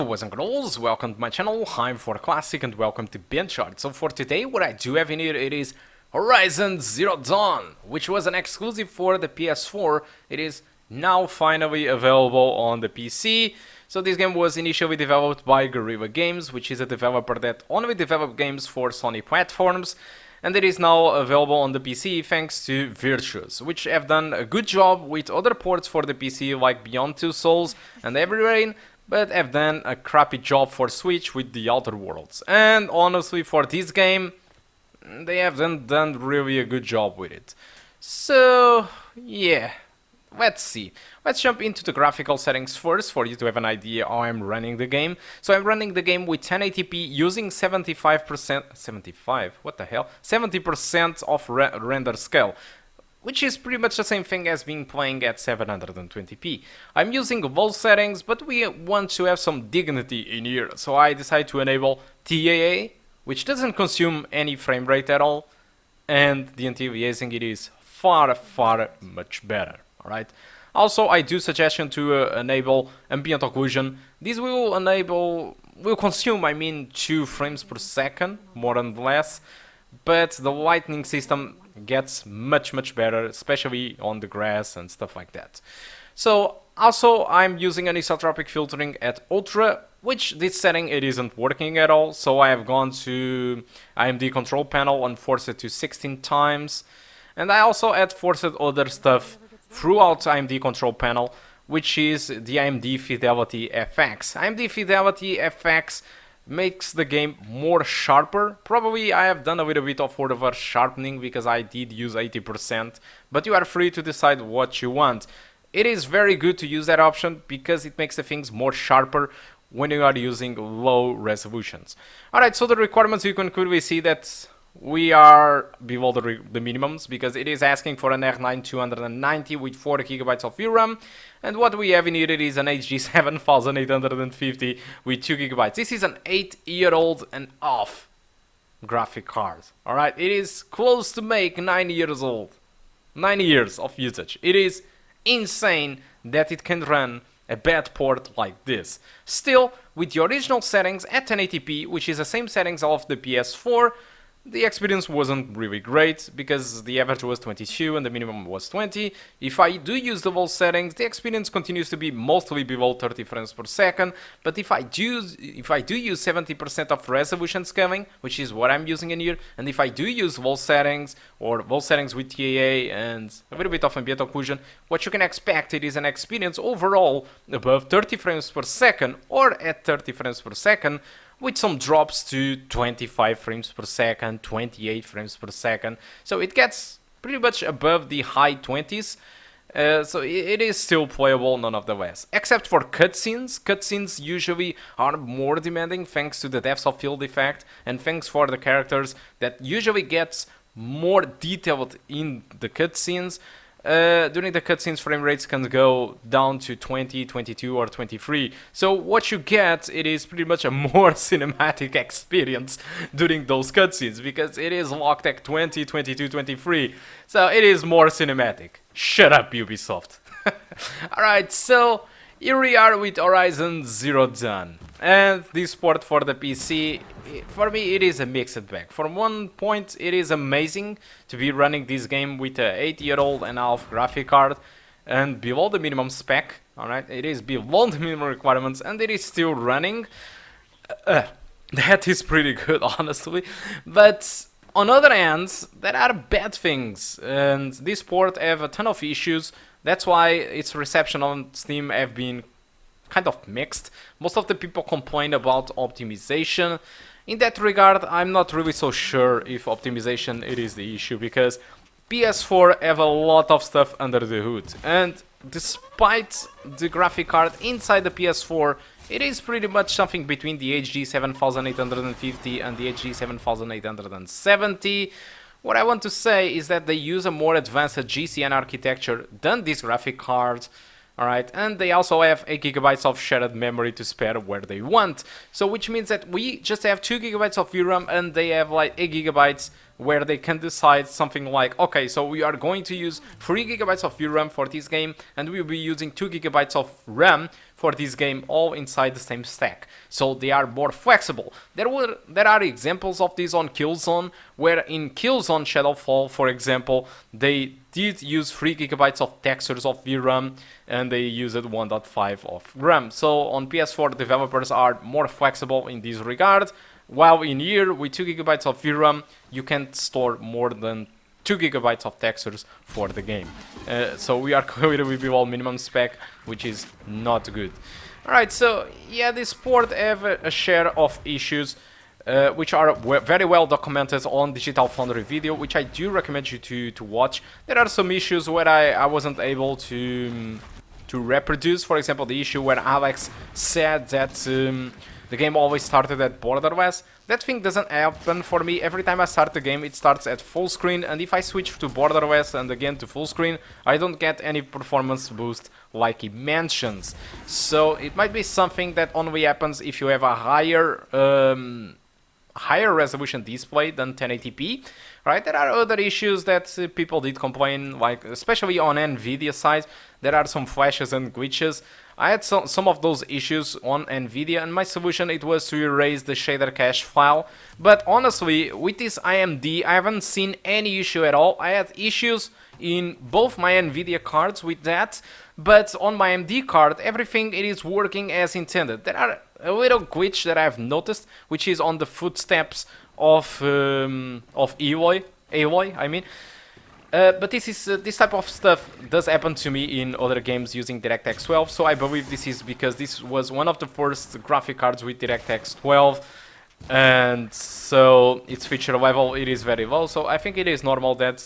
boys and girls, welcome to my channel, I'm for Classic and welcome to BenchART. So for today what I do have in here, it is Horizon Zero Dawn, which was an exclusive for the PS4. It is now finally available on the PC. So this game was initially developed by Relive Games, which is a developer that only develops games for Sony platforms. And it is now available on the PC thanks to Virtuos, which have done a good job with other ports for the PC like Beyond Two Souls and Heavy Rain, but have done a crappy job for Switch with the Outer Worlds. And honestly, for this game, they haven't done really a good job with it. So, yeah, let's see. Let's jump into the graphical settings first for you to have an idea how I'm running the game. So I'm running the game with 1080p using 70% of render scale, which is pretty much the same thing as being playing at 720p. I'm using low settings, but we want to have some dignity in here, so I decided to enable TAA, which doesn't consume any frame rate at all, and the anti-aliasing it is far much better. Alright. Also, I do suggestion to enable Ambient Occlusion. This will consume 2 frames per second, more and less, but the lighting system gets much better, especially on the grass and stuff like that. So, also, I'm using anisotropic filtering at Ultra, which this setting it isn't working at all, so I have gone to AMD control panel and forced it to 16 times, and I also had forced other stuff throughout AMD control panel, which is the AMD Fidelity FX. AMD Fidelity FX makes the game more sharper. Probably I have done a little bit of over sharpening because I did use 80%, but you are free to decide what you want. It is very good to use that option because it makes the things more sharper when you are using low resolutions. Alright, so the requirements, you can clearly see that we are below the minimums because it is asking for an R9 290 with 4 GB of VRAM, and what we have in here is an HD 7850 with 2 GB. This is an 8-year-old and off graphic card. Alright, it is close to make 9 years old. 9 years of usage. It is insane that it can run a bad port like this. Still, with the original settings at 1080p, which is the same settings of the PS4, the experience wasn't really great because the average was 22 and the minimum was 20. If I do use the low settings, the experience continues to be mostly below 30 frames per second, but if I do use 70% of resolution scaling, which is what I'm using in here, and if I do use low settings or low settings with TAA and a little bit of ambient occlusion, what you can expect it is an experience overall above 30 frames per second or at 30 frames per second, with some drops to 25 frames per second, 28 frames per second. So it gets pretty much above the high 20s. So it is still playable nonetheless. Except for cutscenes. Cutscenes usually are more demanding thanks to the depth of field effect and thanks for the characters that usually gets more detailed in the cutscenes. During the cutscenes, frame rates can go down to 20, 22 or 23. So what you get, it is pretty much a more cinematic experience during those cutscenes because it is locked at 20, 22, 23. So it is more cinematic. Shut up, Ubisoft. Alright, so here we are with Horizon Zero Dawn. And this port for the PC, for me it is a mixed bag. From one point it is amazing to be running this game with a 8-year-old and half graphic card and below the minimum spec. Alright, it is below the minimum requirements and it is still running. That is pretty good, honestly. But on other hand, there are bad things, and this port have a ton of issues. That's why its reception on Steam have been kind of mixed. Most of the people complain about optimization. In that regard, I'm not really so sure if optimization it is the issue, because PS4 have a lot of stuff under the hood, and despite the graphic card inside the PS4, it is pretty much something between the HD 7850 and the HD 7870. What I want to say is that they use a more advanced GCN architecture than this graphic card. Alright, and they also have 8 GB of shared memory to spare where they want. So which means that we just have 2 GB of VRAM and they have like 8 GB where they can decide something like, okay, so we are going to use 3 GB of VRAM for this game and we'll be using 2 GB of RAM for this game all inside the same stack, so they are more flexible. There are examples of this on Killzone, where in Killzone Shadowfall, for example, they did use 3 gigabytes of textures of VRAM and they used 1.5 of RAM. So on PS4 developers are more flexible in this regard, while in here with 2 gigabytes of VRAM you can store more than 2 gigabytes of textures for the game. So we are clearly below minimum spec, which is not good. Alright, so yeah, this port have a share of issues which are very well documented on Digital Foundry video, which I do recommend you to watch. There are some issues where I wasn't able to reproduce. For example, the issue where Alex said that the game always started at borderless. That thing doesn't happen for me. Every time I start the game, it starts at full screen, and if I switch to borderless and again to full screen, I don't get any performance boost like he mentions. So it might be something that only happens if you have a higher resolution display than 1080p, right? There are other issues that people did complain, like especially on NVIDIA side, there are some flashes and glitches. I had some of those issues on NVIDIA, and my solution it was to erase the shader cache file. But honestly, with this AMD, I haven't seen any issue at all. I had issues in both my NVIDIA cards with that, but on my AMD card, everything it is working as intended. There are a little glitch that I've noticed, which is on the footsteps of Aloy, I mean. But this type of stuff does happen to me in other games using DirectX 12, so I believe this is because this was one of the first graphic cards with DirectX 12, and so its feature level it is very low, so I think it is normal that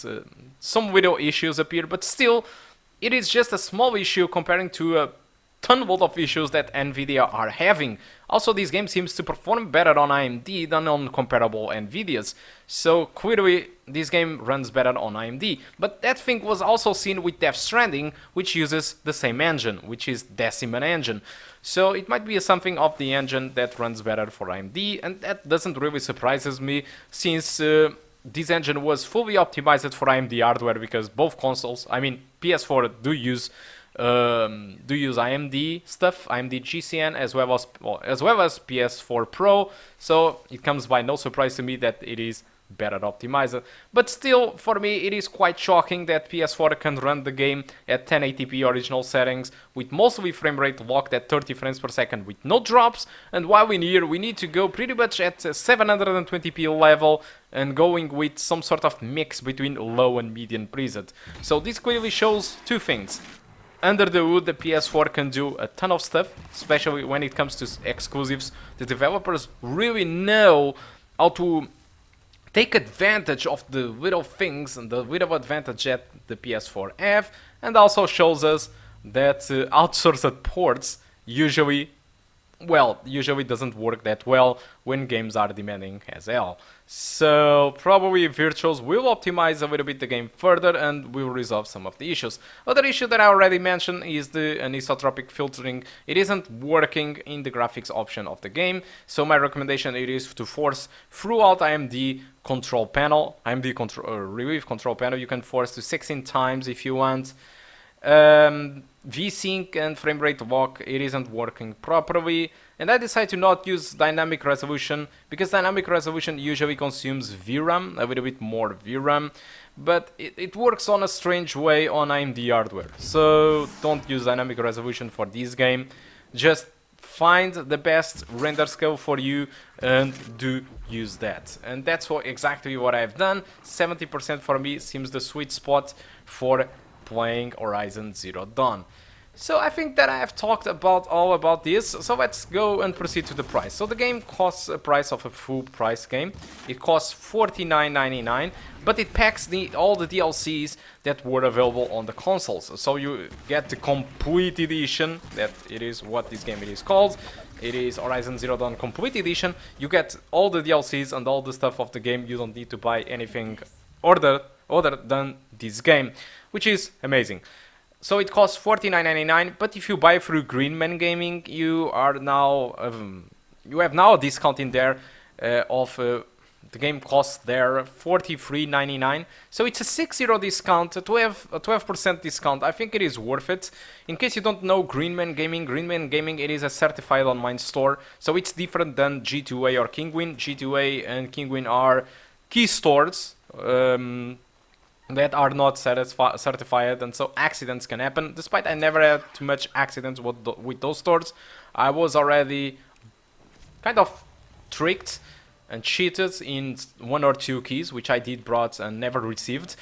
some little issues appear, but still it is just a small issue comparing to a ton of issues that NVIDIA are having. Also, this game seems to perform better on AMD than on comparable NVIDIAs, so clearly this game runs better on AMD. But that thing was also seen with Death Stranding, which uses the same engine, which is Decimal engine. So it might be something of the engine that runs better for AMD, and that doesn't really surprises me, since this engine was fully optimized for AMD hardware, because both consoles, I mean PS4 do use AMD stuff, AMD GCN, as well as PS4 Pro, so it comes by no surprise to me that it is better optimized. But still, for me, it is quite shocking that PS4 can run the game at 1080p original settings, with mostly frame rate locked at 30 frames per second with no drops, and while in here we need to go pretty much at 720p level and going with some sort of mix between low and medium preset. So this clearly shows two things. Under the hood, the PS4 can do a ton of stuff, especially when it comes to exclusives. The developers really know how to take advantage of the little things and the little advantage that the PS4 have, and also shows us that outsourced ports usually doesn't work that well when games are demanding as hell. So probably Virtuals will optimize a little bit the game further and will resolve some of the issues. Other issue that I already mentioned is the anisotropic filtering. It isn't working in the graphics option of the game, so my recommendation it is to force throughout AMD control panel, Relive control panel. You can force to 16 times if you want. VSync and frame rate lock, it isn't working properly, and I decided to not use dynamic resolution because dynamic resolution usually consumes VRAM, a little bit more VRAM, but it works on a strange way on AMD hardware. So don't use dynamic resolution for this game. Just find the best render scale for you and do use that. And that's exactly what I've done. 70% for me seems the sweet spot for playing Horizon Zero Dawn. So I think that I have talked all about this, so let's go and proceed to the price. So the game costs a price of a full price game. It costs $49.99, but it packs all the DLCs that were available on the consoles. So you get the complete edition, that it is what this game is called. It is Horizon Zero Dawn Complete Edition. You get all the DLCs and all the stuff of the game. You don't need to buy anything other than this game, which is amazing. So it costs $49.99, but if you buy through Greenman Gaming, you have now a discount in there of The game costs there $43.99, so it's a 6-euro discount, a 12% discount. I think it is worth it. In case you don't know Greenman Gaming, it is a certified online store, so it's different than G2A or Kinguin. G2A and Kinguin are key stores that are not certified, and so accidents can happen. Despite I never had too much accidents with those stores, I was already kind of tricked and cheated in 1 or 2 keys, which I did brought and never received.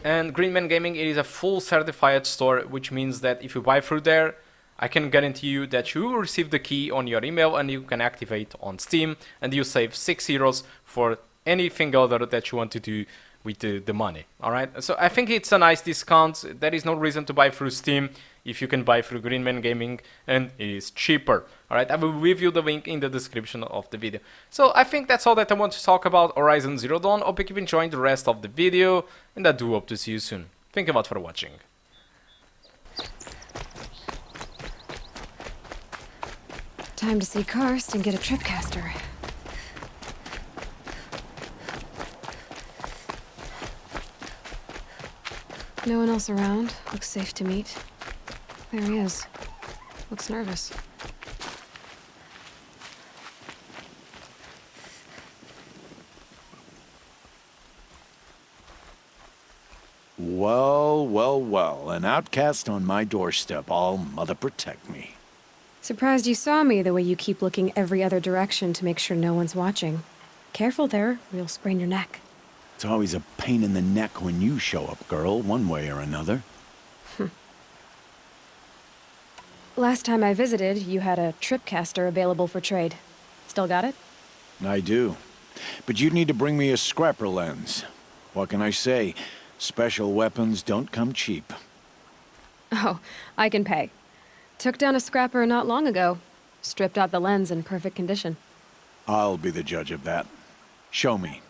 And Greenman Gaming, it is a full certified store, which means that if you buy through there, I can guarantee you that you will receive the key on your email and you can activate on Steam, and you save 6 euros for anything other that you want to do with the money. Alright, so I think it's a nice discount. There is no reason to buy through Steam if you can buy through Greenman Gaming, and it is cheaper. Alright, I will leave you the link in the description of the video. So I think that's all that I want to talk about Horizon Zero Dawn. Hope you keep enjoying the rest of the video, and I do hope to see you soon. Thank you a lot for watching. Time to see Karst and get a tripcaster. No one else around. Looks safe to meet. There he is. Looks nervous. Well, well, well. An outcast on my doorstep. All mother protect me. Surprised you saw me the way you keep looking every other direction to make sure no one's watching. Careful there, or you'll sprain your neck. It's always a pain in the neck when you show up, girl, one way or another. Last time I visited, you had a tripcaster available for trade. Still got it? I do. But you'd need to bring me a scrapper lens. What can I say? Special weapons don't come cheap. Oh, I can pay. Took down a scrapper not long ago. Stripped out the lens in perfect condition. I'll be the judge of that. Show me.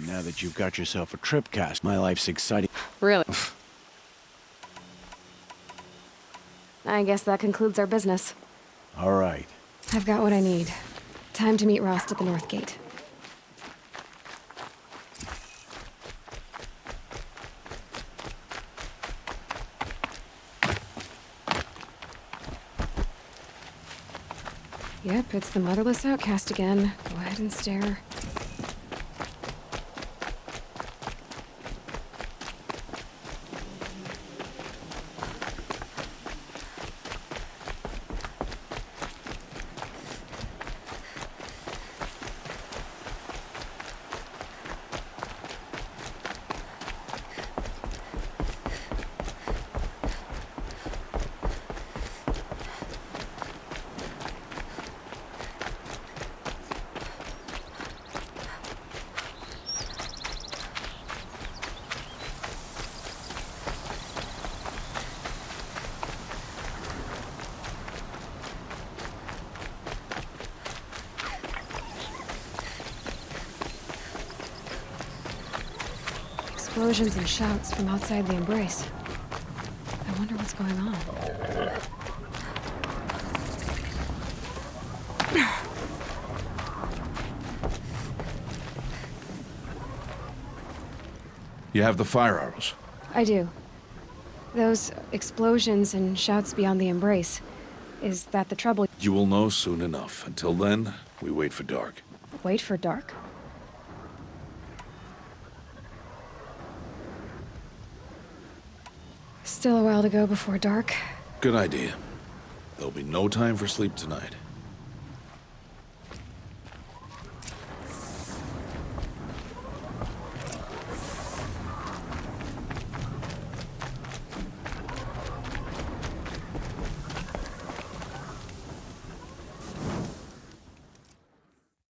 Now that you've got yourself a tripcast, my life's exciting. Really? I guess that concludes our business. All right. I've got what I need. Time to meet Rost at the North Gate. Yep, it's the motherless outcast again. Go ahead and stare. Explosions and shouts from outside the embrace. I wonder what's going on. You have the fire arrows? I do. Those explosions and shouts beyond the embrace. Is that the trouble? You will know soon enough. Until then, we wait for dark. Wait for dark? Still a while to go before dark. Good idea. There'll be no time for sleep tonight.